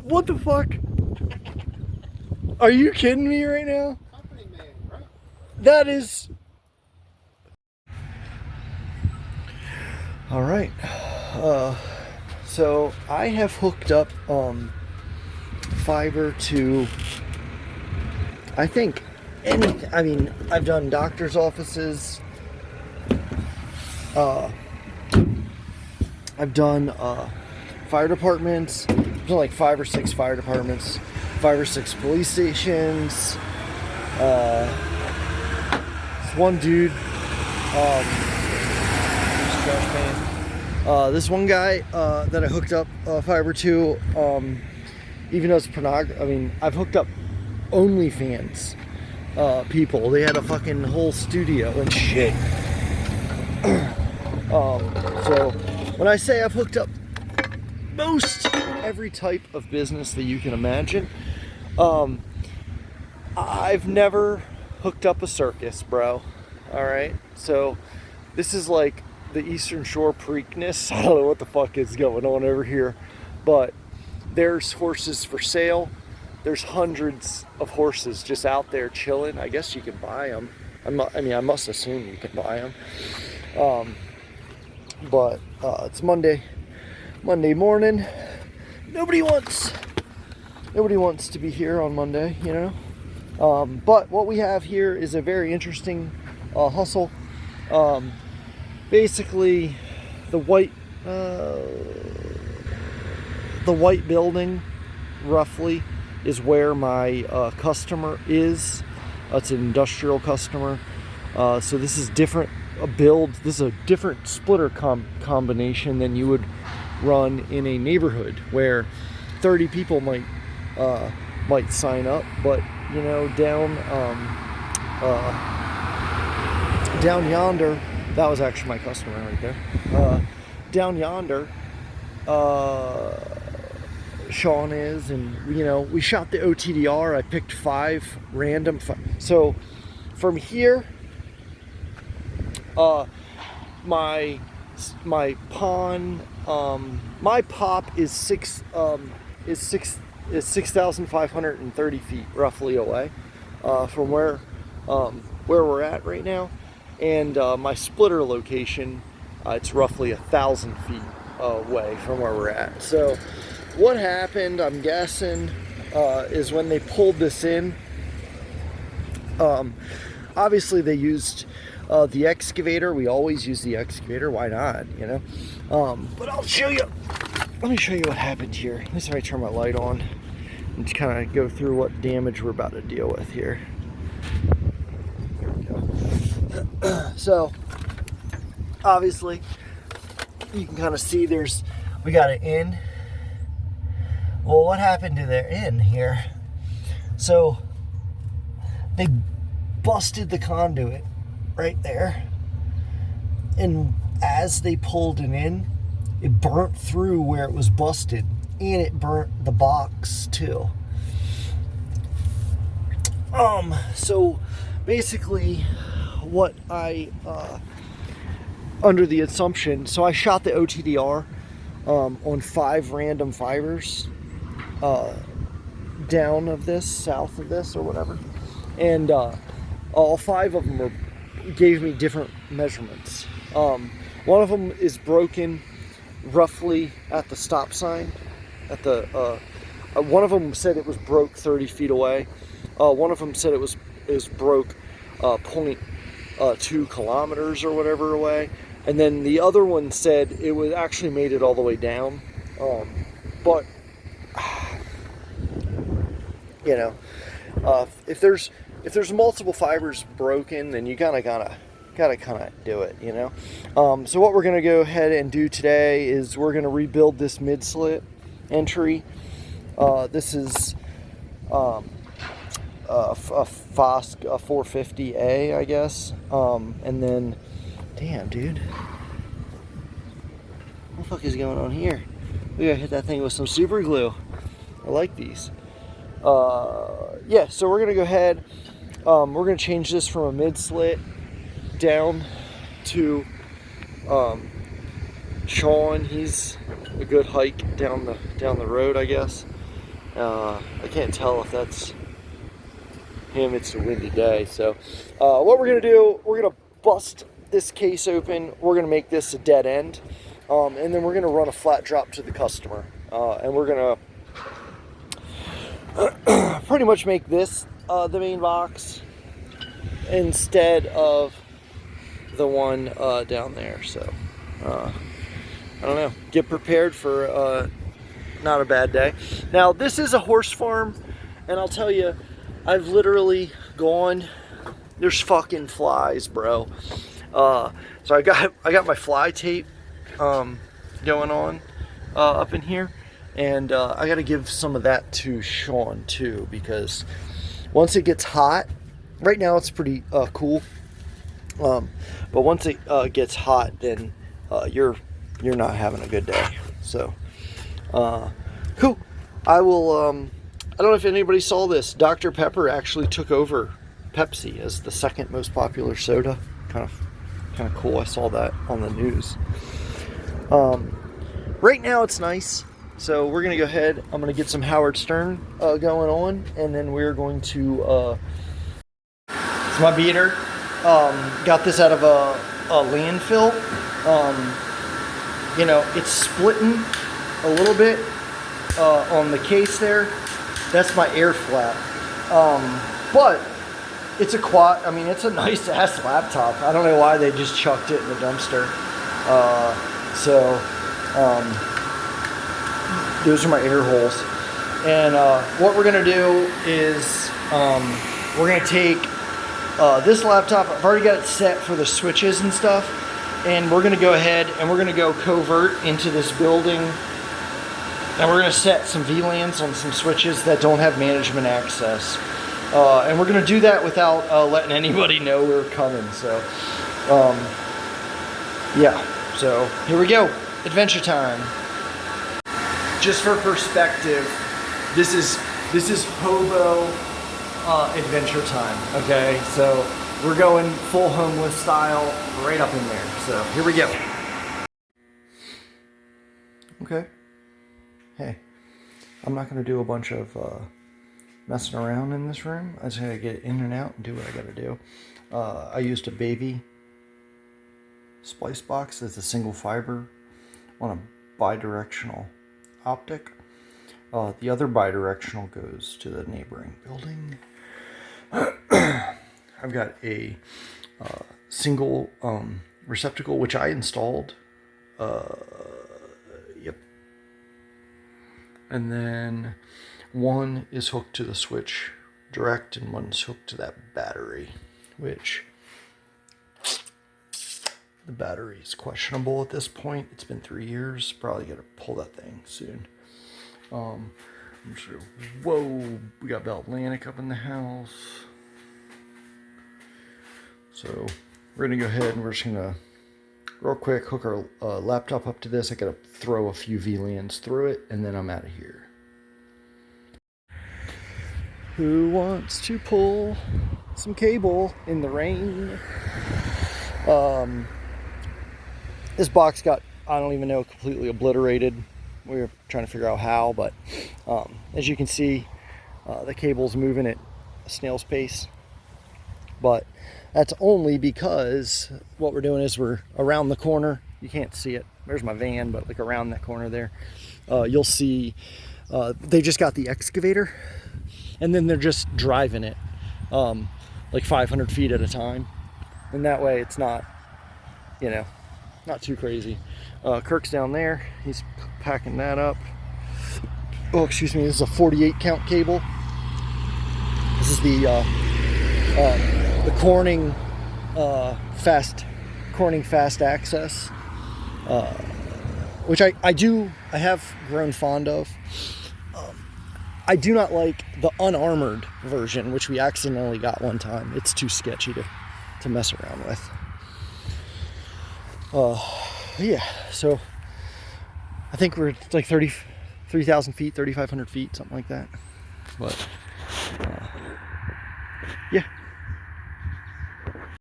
What the fuck? Are you kidding me right now? Company man, bro. That is... Alright. So I have hooked up fiber to, I think, anything. I mean, I've done doctor's offices. I've done fire departments. I've done like 5 or 6 fire departments, 5 or 6 police stations. This one dude, this one guy that I hooked up fiber to, even though it's pornography, I mean, I've hooked up OnlyFans people. They had a fucking whole studio and shit. So when I say I've hooked up most every type of business that you can imagine, I've never hooked up a circus, bro. All right, so this is like the Eastern Shore Preakness. I don't know what the fuck is going on over here, but there's horses for sale. There's hundreds of horses just out there chilling. I guess you can buy them. I must assume you can buy them. But it's Monday morning. Nobody wants to be here on Monday, you know. But what we have here is a very interesting hustle. Basically, the white building, roughly, is where my customer is. It's an industrial customer. So this is different. This is a different splitter combination than you would run in a neighborhood where 30 people might sign up, but you know, down yonder, that was actually my customer right there. Down yonder, Sean is, and you know, we shot the OTDR. I picked 5 random. So from here, my pond, my pop is 6,530 feet roughly away from where we're at right now, and my splitter location, it's roughly 1,000 feet away from where we're at. So what happened, I'm guessing, is when they pulled this in, obviously they used the excavator. We always use the excavator. Why not, you know? But I'll show you. Let me show you what happened here. Let me see if I turn my light on and just kind of go through what damage we're about to deal with here. Here we go. So, obviously, you can kind of see we got an in. Well, what happened to their in here? So, they busted the conduit right there, and as they pulled it in, it burnt through where it was busted, and it burnt the box too. So basically what I under the assumption, so I shot the OTDR on 5 random fibers down of this, south of this, or whatever, and all 5 of them gave me different measurements. One of them is broken roughly at the stop sign. One of them said it was broke 30 feet away. One of them said it was broke 0.2 kilometers or whatever away, and then the other one said it was actually made it all the way down. But you know, if there's multiple fibers broken, then you gotta kind of do it, you know. So what we're gonna go ahead and do today is we're gonna rebuild this mid slit entry. This is a Fosk 450A, I guess. And then, damn, dude, what the fuck is going on here? We gotta hit that thing with some super glue. I like these. Yeah, so we're gonna go ahead. We're gonna change this from a mid slit down to Sean. He's a good hike down the road, I guess. I can't tell if that's him. It's a windy day. So what we're gonna do, we're gonna bust this case open. We're gonna make this a dead end, and then we're gonna run a flat drop to the customer, and we're gonna pretty much make this the main box instead of the one down there. So I don't know, get prepared for not a bad day. Now this is a horse farm, and I'll tell you, I've literally gone, there's fucking flies, bro. So I got my fly tape going on up in here, and I got to give some of that to Sean too, because once it gets hot, right now it's pretty cool, but once it gets hot, then you're not having a good day. So cool. I will I don't know if anybody saw this. Dr. Pepper actually took over Pepsi as the second most popular soda. Kind of cool. I saw that on the news. Right now it's nice, so we're gonna go ahead. I'm gonna get some Howard Stern going on, and then we're going to. It's my beater. Got this out of a landfill. You know, it's splitting a little bit on the case there. That's my air flap. But it's a quad. I mean, it's a nice ass laptop. I don't know why they just chucked it in the dumpster. Those are my air holes. And what we're gonna do is we're gonna take this laptop. I've already got it set for the switches and stuff, and we're gonna go ahead and we're gonna go covert into this building, and we're gonna set some VLANs on some switches that don't have management access. And we're gonna do that without letting anybody know we're coming. So, yeah. So here we go, adventure time. Just for perspective, this is hobo adventure time. Okay, so we're going full homeless style right up in there. So here we go. Okay. Hey, I'm not gonna do a bunch of messing around in this room. I just gotta get in and out and do what I gotta do. I used a baby splice box that's a single fiber on a bidirectional optic. The other bidirectional goes to the neighboring building. I've got a single receptacle which I installed. Yep. And then one is hooked to the switch direct, and one's hooked to that battery, which the battery is questionable at this point. It's been 3 years. Probably gonna pull that thing soon. I'm sure. Whoa, we got Bell Atlantic up in the house. So we're gonna go ahead and we're just gonna real quick hook our laptop up to this. I gotta throw a few VLANs through it, and then I'm out of here. Who wants to pull some cable in the rain? This box got, I don't even know, completely obliterated. We were trying to figure out how, but as you can see, the cable's moving at a snail's pace. But that's only because what we're doing is we're around the corner. You can't see it. There's my van, but like around that corner there, you'll see they just got the excavator, and then they're just driving it like 500 feet at a time. And that way it's not, you know, not too crazy. Kirk's down there. He's packing that up. Oh, excuse me. This is a 48 count cable. This is the Corning fast access, which I have grown fond of. I do not like the unarmored version, which we accidentally got one time. It's too sketchy to mess around with. Yeah, so I think we're like 33,000 feet, 3,500 feet, something like that. But